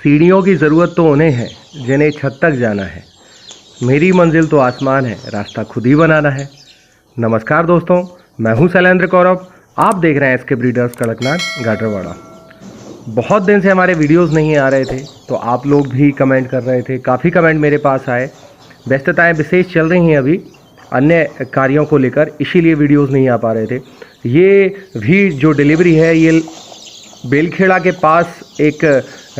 सीढ़ियों की ज़रूरत तो उन्हें है जिन्हें छत तक जाना है। मेरी मंजिल तो आसमान है, रास्ता खुद ही बनाना है। नमस्कार दोस्तों, मैं हूं शैलेंद्र कौरव। आप देख रहे हैं एसके ब्रीडर्स कड़कनाथ गाडरवाड़ा। बहुत दिन से हमारे वीडियोस नहीं आ रहे थे, तो आप लोग भी कमेंट कर रहे थे। काफ़ी कमेंट मेरे पास आए। व्यस्तताएं विशेष चल रही हैं अभी अन्य कार्यों को लेकर, इसीलिए वीडियोस नहीं आ पा रहे थे। ये भी जो डिलीवरी है, ये बेलखेड़ा के पास एक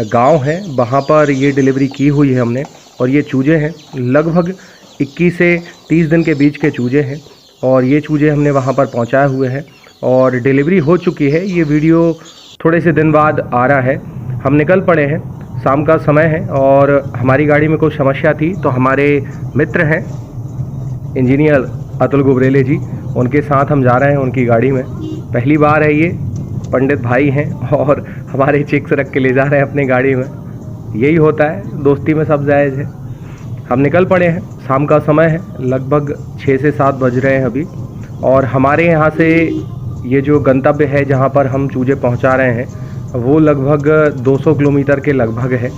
गांव है, वहाँ पर ये डिलीवरी की हुई है हमने। और ये चूजे हैं, लगभग 21 से 30 दिन के बीच के चूजे हैं, और ये चूजे हमने वहाँ पर पहुँचाए हुए हैं और डिलीवरी हो चुकी है। ये वीडियो थोड़े से दिन बाद आ रहा है। हम निकल पड़े हैं, शाम का समय है और हमारी गाड़ी में कुछ समस्या थी, तो हमारे मित्र हैं इंजीनियर अतुल गुबरेले जी, उनके साथ हम जा रहे हैं उनकी गाड़ी में। पहली बार है ये, पंडित भाई हैं और हमारे चिक्स रख के ले जा रहे हैं अपनी गाड़ी में। यही होता है, दोस्ती में सब जायज़ है। हम निकल पड़े हैं, शाम का समय है, लगभग 6 से 7 बज रहे हैं अभी। और हमारे यहाँ से ये जो गंतव्य है जहाँ पर हम चूजे पहुँचा रहे हैं, वो लगभग 200 किलोमीटर के लगभग है।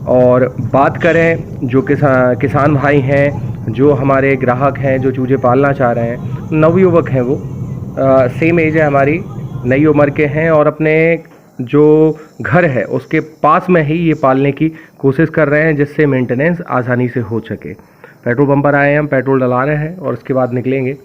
और बात करें जो किसान भाई हैं, जो हमारे ग्राहक हैं, जो चूजे पालना चाह रहे हैं, नवयुवक हैं, वो सेम एज है हमारी, नई उम्र के हैं और अपने जो घर है उसके पास में ही ये पालने की कोशिश कर रहे हैं, जिससे मेंटेनेंस आसानी से हो सके। पेट्रोल पंप पर आए हैं, हम पेट्रोल डला रहे हैं और उसके बाद निकलेंगे।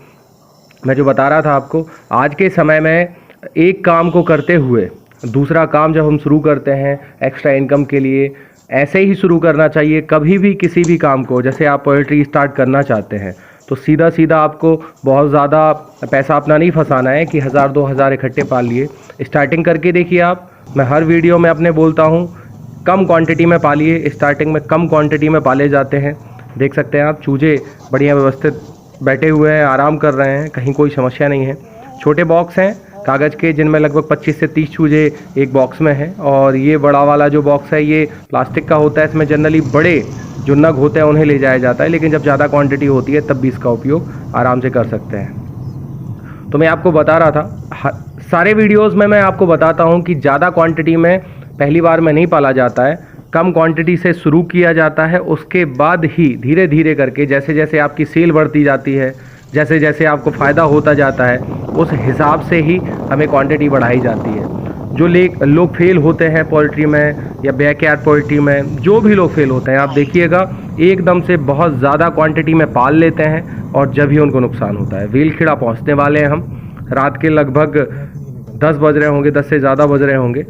मैं जो बता रहा था आपको, आज के समय में एक काम को करते हुए दूसरा काम जब हम शुरू करते हैं एक्स्ट्रा इनकम के लिए, ऐसे ही शुरू करना चाहिए कभी भी किसी भी काम को। जैसे आप पोल्ट्री स्टार्ट करना चाहते हैं तो सीधा सीधा आपको बहुत ज़्यादा पैसा अपना नहीं फंसाना है कि 1000-2000 इकट्ठे पाल लिए। स्टार्टिंग करके देखिए आप, मैं हर वीडियो में अपने बोलता हूँ कम क्वांटिटी में पालिए। स्टार्टिंग में कम क्वांटिटी में पाले जाते हैं। देख सकते हैं आप, चूजे बढ़िया व्यवस्थित बैठे हुए हैं, आराम कर रहे हैं, कहीं कोई समस्या नहीं है। छोटे बॉक्स हैं कागज़ के, जिनमें लगभग 25 से 30 चूजे एक बॉक्स में हैं। और ये बड़ा वाला जो बॉक्स है ये प्लास्टिक का होता है। इसमें जनरली बड़े जो नग होते हैं उन्हें ले जाया जाता है, लेकिन जब ज़्यादा क्वांटिटी होती है तब भी इसका उपयोग आराम से कर सकते हैं। तो मैं आपको बता रहा था, सारे वीडियोस में मैं आपको बताता हूं कि ज़्यादा क्वांटिटी में पहली बार में नहीं पाला जाता है, कम क्वांटिटी से शुरू किया जाता है। उसके बाद ही धीरे धीरे करके, जैसे जैसे आपकी सेल बढ़ती जाती है, जैसे जैसे आपको फ़ायदा होता जाता है, उस हिसाब से ही हमें क्वांटिटी बढ़ाई जाती है। जो लोग फेल होते हैं पोल्ट्री में या बैकयार्ड पोल्ट्री में, जो भी लोग फेल होते हैं, आप देखिएगा एकदम से बहुत ज़्यादा क्वांटिटी में पाल लेते हैं और जब ही उनको नुकसान होता है। बेलखेड़ा पहुंचने वाले हैं हम, रात के लगभग 10 बज रहे होंगे, 10 से ज़्यादा बज रहे होंगे,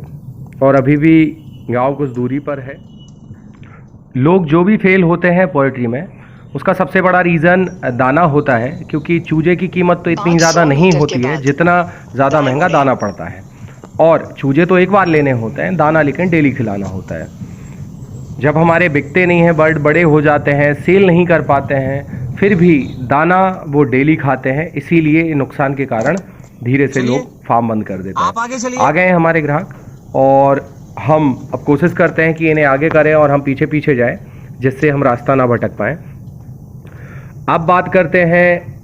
और अभी भी गाँव कुछ दूरी पर है। लोग जो भी फेल होते हैं पोल्ट्री में, उसका सबसे बड़ा रीज़न दाना होता है, क्योंकि चूजे की कीमत तो इतनी ज़्यादा नहीं होती है जितना ज़्यादा महंगा दाना पड़ता है। और चूजे तो एक बार लेने होते हैं, दाना लेकिन डेली खिलाना होता है। जब हमारे बिकते नहीं हैं, बर्ड बड़े हो जाते हैं, सेल नहीं कर पाते हैं, फिर भी दाना वो डेली खाते हैं, इसीलिए नुकसान के कारण धीरे से लोग फार्म बंद कर देते हैं। आ गए हैं हमारे ग्राहक और हम अब कोशिश करते हैं कि इन्हें आगे करें और हम पीछे पीछे जाएं, जिससे हम रास्ता ना भटक पाएँ। अब बात करते हैं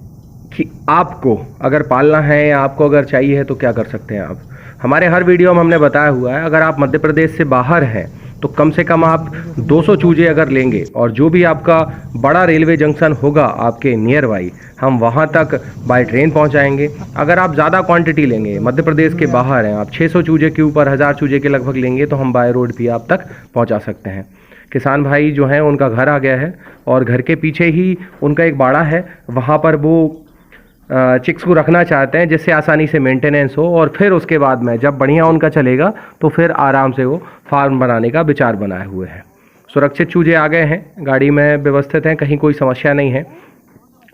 कि आपको अगर पालना है या आपको अगर चाहिए है तो क्या कर सकते हैं आप। हमारे हर वीडियो में हमने बताया हुआ है, अगर आप मध्य प्रदेश से बाहर हैं तो कम से कम आप 200 चूजे अगर लेंगे, और जो भी आपका बड़ा रेलवे जंक्शन होगा आपके नियर बाई, हम वहां तक बाय ट्रेन पहुंचाएंगे। अगर आप ज़्यादा क्वांटिटी लेंगे, मध्य प्रदेश के बाहर हैं आप, 600 चूजे के ऊपर 1000 चूजे के लगभग लेंगे, तो हम बाय रोड भी आप तक पहुँचा सकते हैं। किसान भाई जो हैं उनका घर आ गया है और घर के पीछे ही उनका एक बाड़ा है, वहाँ पर वो चिक्स को रखना चाहते हैं, जिससे आसानी से मेंटेनेंस हो, और फिर उसके बाद में जब बढ़िया उनका चलेगा तो फिर आराम से वो फार्म बनाने का विचार बनाए हुए हैं। सुरक्षित चूजे आ गए हैं, गाड़ी में व्यवस्थित हैं, कहीं कोई समस्या नहीं है।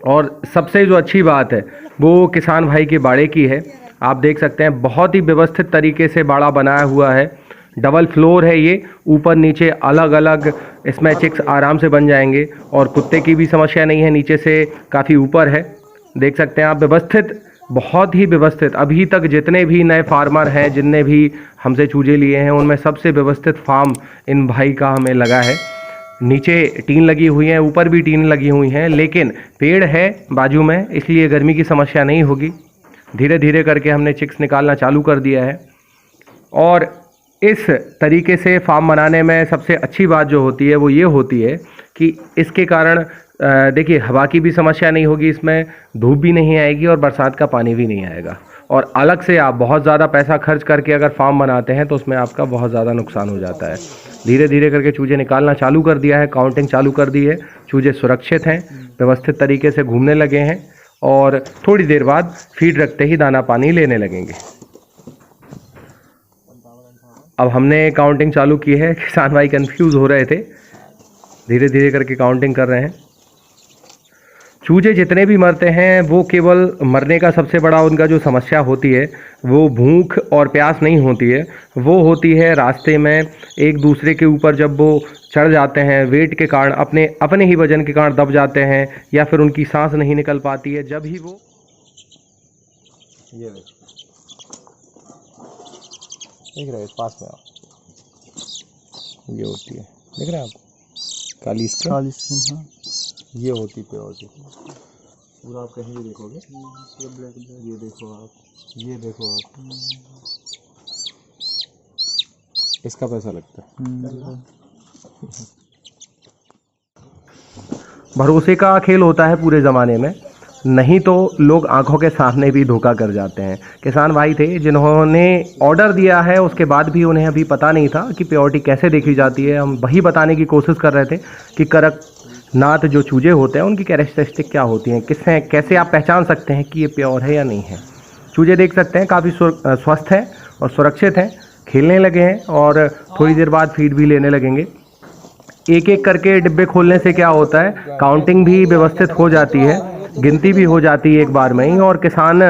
और सबसे जो अच्छी बात है वो किसान भाई के बाड़े की है। आप देख सकते हैं बहुत ही व्यवस्थित तरीके से बाड़ा बनाया हुआ है। डबल फ्लोर है ये, ऊपर नीचे अलग अलग इसमें चिक्स आराम से बन जाएंगे, और कुत्ते की भी समस्या नहीं है, नीचे से काफ़ी ऊपर है। देख सकते हैं आप, व्यवस्थित, बहुत ही व्यवस्थित। अभी तक जितने भी नए फार्मर हैं, जिनने भी हमसे चूजे लिए हैं, उनमें सबसे व्यवस्थित फार्म इन भाई का हमें लगा है। नीचे टीन लगी हुई है, ऊपर भी टीन लगी हुई हैं, लेकिन पेड़ है बाजू में, इसलिए गर्मी की समस्या नहीं होगी। धीरे धीरे करके हमने चिक्स निकालना चालू कर दिया है। और इस तरीके से फार्म बनाने में सबसे अच्छी बात जो होती है वो ये होती है कि इसके कारण देखिए हवा की भी समस्या नहीं होगी, इसमें धूप भी नहीं आएगी और बरसात का पानी भी नहीं आएगा। और अलग से आप बहुत ज़्यादा पैसा खर्च करके अगर फार्म बनाते हैं तो उसमें आपका बहुत ज़्यादा नुकसान हो जाता है। धीरे धीरे करके चूजे निकालना चालू कर दिया है, काउंटिंग चालू कर दी है। चूजे सुरक्षित हैं, व्यवस्थित तरीके से घूमने लगे हैं और थोड़ी देर बाद फीड रखते ही दाना पानी लेने लगेंगे। अब हमने काउंटिंग चालू की है। किसान भाई कंफ्यूज हो रहे थे, धीरे धीरे करके काउंटिंग कर रहे हैं। चूजे जितने भी मरते हैं वो केवल मरने का सबसे बड़ा उनका जो समस्या होती है वो भूख और प्यास नहीं होती है, वो होती है रास्ते में एक दूसरे के ऊपर जब वो चढ़ जाते हैं, वेट के कारण अपने ही वजन के कारण दब जाते हैं या फिर उनकी सांस नहीं निकल पाती है। जब ही वो ये देख रहे हैं पास में आप, ये होती है, देख रहे हैं आप काली स्किन। हाँ, ये होती प्योरिटी पूरा। आप कहीं भी देखोगे ये ब्लैक, ये देखो आप, ये देखो आप, इसका पैसा लगता है। भरोसे का खेल होता है पूरे ज़माने में, नहीं तो लोग आंखों के सामने भी धोखा कर जाते हैं। किसान भाई थे जिन्होंने ऑर्डर दिया है, उसके बाद भी उन्हें अभी पता नहीं था कि प्योरिटी कैसे देखी जाती है। हम वही बताने की कोशिश कर रहे थे कि कड़कनाथ जो चूजे होते हैं उनकी कैरेक्टरिस्टिक क्या होती हैं, किससे कैसे आप पहचान सकते हैं कि ये प्योर है या नहीं है। चूजे देख सकते हैं काफ़ी स्वस्थ हैं और सुरक्षित हैं, खेलने लगे हैं और थोड़ी देर बाद फीड भी लेने लगेंगे। एक एक करके डिब्बे खोलने से क्या होता है, काउंटिंग भी व्यवस्थित हो जाती है, गिनती भी हो जाती है एक बार में ही, और किसान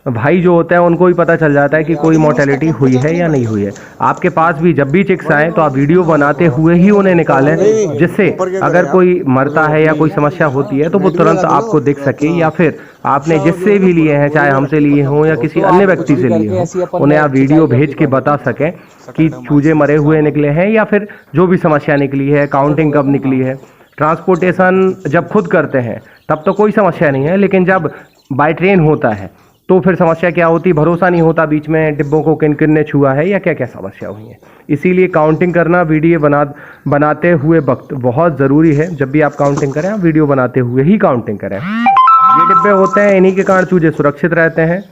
भाई जो होता है उनको भी पता चल जाता है कि कोई मोर्टेलिटी हुई है या नहीं हुई है। आपके पास भी जब भी चिक्स आए तो आप वीडियो बनाते हुए ही उन्हें निकालें, जिससे अगर कोई मरता है या कोई समस्या होती है तो वो तुरंत आपको दिख सके, या फिर आपने जिससे भी लिए हैं, चाहे हमसे लिए हों या किसी अन्य व्यक्ति से लिए हों, उन्हें आप वीडियो भेज के बता सकें कि चूजे मरे हुए निकले हैं या फिर जो भी समस्या निकली है, काउंटिंग कब निकली है। ट्रांसपोर्टेशन जब खुद करते हैं तब तो कोई समस्या नहीं है, लेकिन जब बाय ट्रेन होता है तो फिर समस्या क्या होती, भरोसा नहीं होता बीच में डिब्बों को किन किन ने छुआ है या क्या क्या समस्या हुई है। इसीलिए काउंटिंग करना वीडियो बनाते हुए वक्त बहुत ज़रूरी है। जब भी आप काउंटिंग करें, आप वीडियो बनाते हुए ही काउंटिंग करें। ये डिब्बे होते हैं, इन्हीं के कारण चूजे सुरक्षित रहते हैं,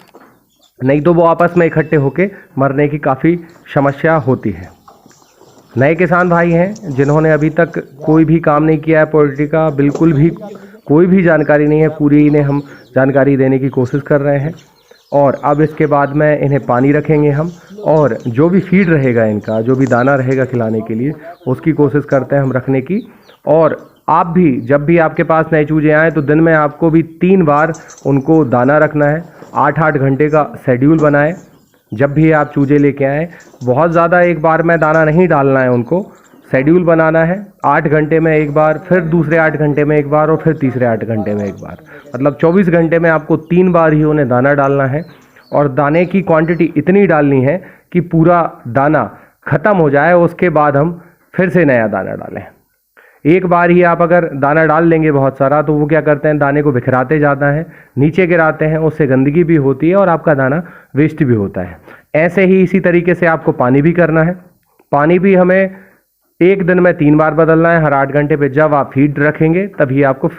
नहीं तो वो आपस में इकट्ठे होकर मरने की काफ़ी समस्या होती है। नए किसान भाई हैं जिन्होंने अभी तक कोई भी काम नहीं किया है पोल्ट्री का, बिल्कुल भी कोई भी जानकारी नहीं है, पूरी इन्हें हम जानकारी देने की कोशिश कर रहे हैं। और अब इसके बाद में इन्हें पानी रखेंगे हम, और जो भी फीड रहेगा इनका, जो भी दाना रहेगा खिलाने के लिए, उसकी कोशिश करते हैं हम रखने की। और आप भी जब भी आपके पास नए चूजे आएँ तो दिन में आपको भी 3 बार उनको दाना रखना है। 8-8 घंटे का शेड्यूल बनाएं जब भी आप चूजे लेके आएँ। बहुत ज़्यादा एक बार में दाना नहीं डालना है, उनको शेड्यूल बनाना है। 8 घंटे में एक बार, फिर दूसरे 8 घंटे में एक बार और फिर तीसरे 8 घंटे में एक बार, मतलब 24 घंटे में आपको 3 बार ही उन्हें दाना डालना है। और दाने की क्वांटिटी इतनी डालनी है कि पूरा दाना ख़त्म हो जाए, उसके बाद हम फिर से नया दाना डालें। एक बार ही आप अगर दाना डाल लेंगे बहुत सारा तो वो क्या करते हैं, दाने को बिखराते जाता है, नीचे गिराते हैं, उससे गंदगी भी होती है और आपका दाना वेस्ट भी होता है। ऐसे ही इसी तरीके से आपको पानी भी करना है। पानी भी हमें एक दिन में 3 बार बदलना है, हर 8 घंटे पे। जब आप फीड रखेंगे तभी आपको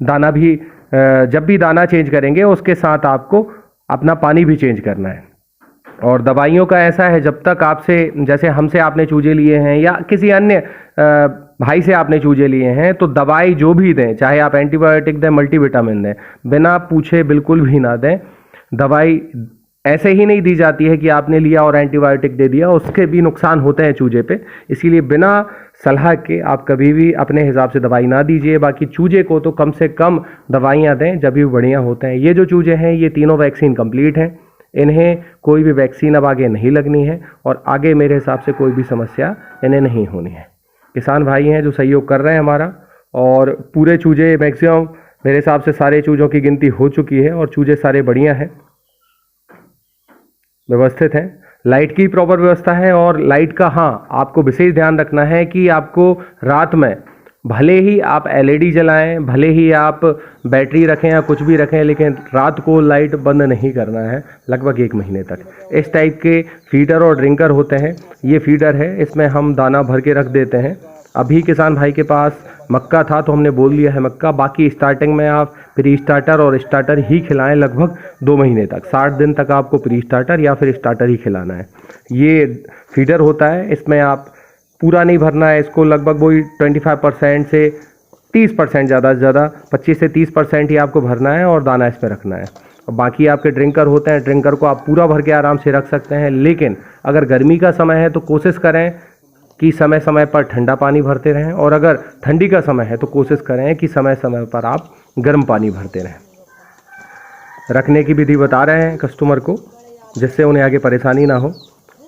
दाना भी, जब भी दाना चेंज करेंगे उसके साथ आपको अपना पानी भी चेंज करना है। और दवाइयों का ऐसा है, जब तक आपसे, जैसे हमसे आपने चूजे लिए हैं या किसी अन्य भाई से आपने चूजे लिए हैं, तो दवाई जो भी दें, चाहे आप एंटीबायोटिक दें, मल्टीविटामिन दें, बिना पूछे बिल्कुल भी ना दें। दवाई ऐसे ही नहीं दी जाती है कि आपने लिया और एंटीबायोटिक दे दिया, उसके भी नुकसान होते हैं चूजे पे। इसीलिए बिना सलाह के आप कभी भी अपने हिसाब से दवाई ना दीजिए। बाकी चूजे को तो कम से कम दवाइयाँ दें, जब भी बढ़िया होते हैं। ये जो चूजे हैं ये तीनों वैक्सीन कंप्लीट हैं, इन्हें कोई भी वैक्सीन अब आगे नहीं लगनी है और आगे मेरे हिसाब से कोई भी समस्या इन्हें नहीं होनी है। किसान भाई हैं जो सहयोग कर रहे हैं हमारा, और पूरे चूजे मैक्सिमम मेरे हिसाब से सारे चूजों की गिनती हो चुकी है और चूजे सारे बढ़िया हैं, व्यवस्थित हैं। लाइट की प्रॉपर व्यवस्था है, और लाइट का हाँ आपको विशेष ध्यान रखना है कि आपको रात में भले ही आप एलईडी जलाएं, भले ही आप बैटरी रखें या कुछ भी रखें, लेकिन रात को लाइट बंद नहीं करना है लगभग 1 महीने तक। इस टाइप के फीडर और ड्रिंकर होते हैं। ये फीडर है, इसमें हम दाना भर के रख देते हैं। अभी किसान भाई के पास मक्का था तो हमने बोल दिया है मक्का। बाकी स्टार्टिंग में आप प्री स्टार्टर और स्टार्टर ही खिलाएं लगभग 2 महीने तक। 60 दिन तक आपको प्री स्टार्टर या फिर स्टार्टर ही खिलाना है। ये फीडर होता है, इसमें आप पूरा नहीं भरना है इसको, लगभग वही 25% से 30%, ज़्यादा से ज़्यादा 25 से 30% ही आपको भरना है और दाना इसमें रखना है। और बाकी आपके ड्रिंकर होते हैं, ड्रिंकर को आप पूरा भर के आराम से रख सकते हैं। लेकिन अगर गर्मी का समय है तो कोशिश करें कि समय समय पर ठंडा पानी भरते रहें, और अगर ठंडी का समय है तो कोशिश करें कि समय समय पर आप गर्म पानी भरते रहें। रखने की विधि बता रहे हैं कस्टमर को, जिससे उन्हें आगे परेशानी ना हो।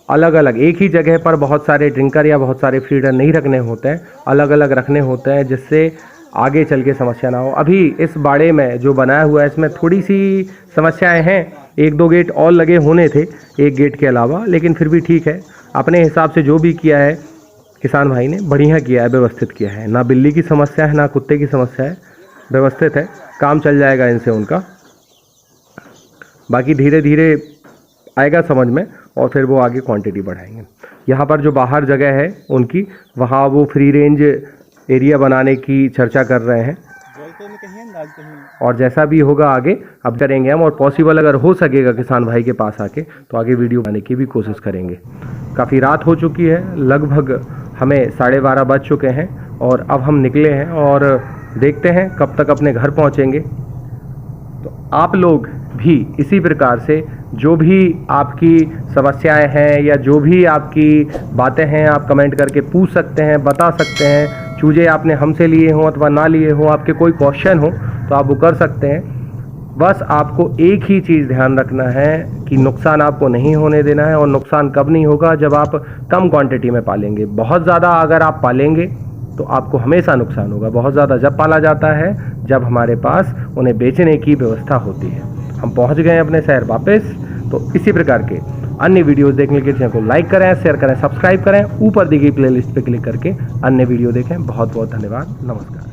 अलग अलग एक ही जगह पर बहुत सारे ड्रिंकर या बहुत सारे फीडर नहीं रखने होते हैं, अलग अलग रखने होते हैं, जिससे आगे चल के समस्या ना हो। अभी इस बाड़े में जो बनाया हुआ है इसमें थोड़ी सी समस्याएं हैं। 1-2 गेट और लगे होने थे एक गेट के अलावा, लेकिन फिर भी ठीक है। अपने हिसाब से जो भी किया है किसान भाई ने बढ़िया किया है, व्यवस्थित किया है। ना बिल्ली की समस्या है ना कुत्ते की समस्या है, व्यवस्थित है, काम चल जाएगा इनसे उनका। बाकी धीरे धीरे आएगा समझ में और फिर वो आगे क्वांटिटी बढ़ाएंगे। यहाँ पर जो बाहर जगह है उनकी, वहाँ वो फ्री रेंज एरिया बनाने की चर्चा कर रहे हैं, और जैसा भी होगा आगे अब करेंगे हम। और पॉसिबल अगर हो सकेगा किसान भाई के पास आके तो आगे वीडियो बनाने की भी कोशिश करेंगे। काफ़ी रात हो चुकी है, लगभग हमें 12:30 बज चुके हैं और अब हम निकले हैं और देखते हैं कब तक अपने घर पहुँचेंगे। तो आप लोग भी इसी प्रकार से जो भी आपकी समस्याएं हैं या जो भी आपकी बातें हैं आप कमेंट करके पूछ सकते हैं, बता सकते हैं। चूजे आपने हमसे लिए हों अथवा ना लिए हों, आपके कोई क्वेश्चन हो तो आप वो कर सकते हैं। बस आपको एक ही चीज़ ध्यान रखना है कि नुकसान आपको नहीं होने देना है। और नुकसान कब नहीं होगा, जब आप कम क्वांटिटी में पालेंगे। बहुत ज़्यादा अगर आप पालेंगे तो आपको हमेशा नुकसान होगा। बहुत ज़्यादा जब पाला जाता है जब हमारे पास उन्हें बेचने की व्यवस्था होती है। हम पहुंच गए हैं अपने शहर वापस। तो इसी प्रकार के अन्य वीडियोस देखने के लिए चैनल को लाइक करें, शेयर करें, सब्सक्राइब करें। ऊपर दी गई प्लेलिस्ट पे क्लिक करके अन्य वीडियो देखें। बहुत बहुत धन्यवाद, नमस्कार।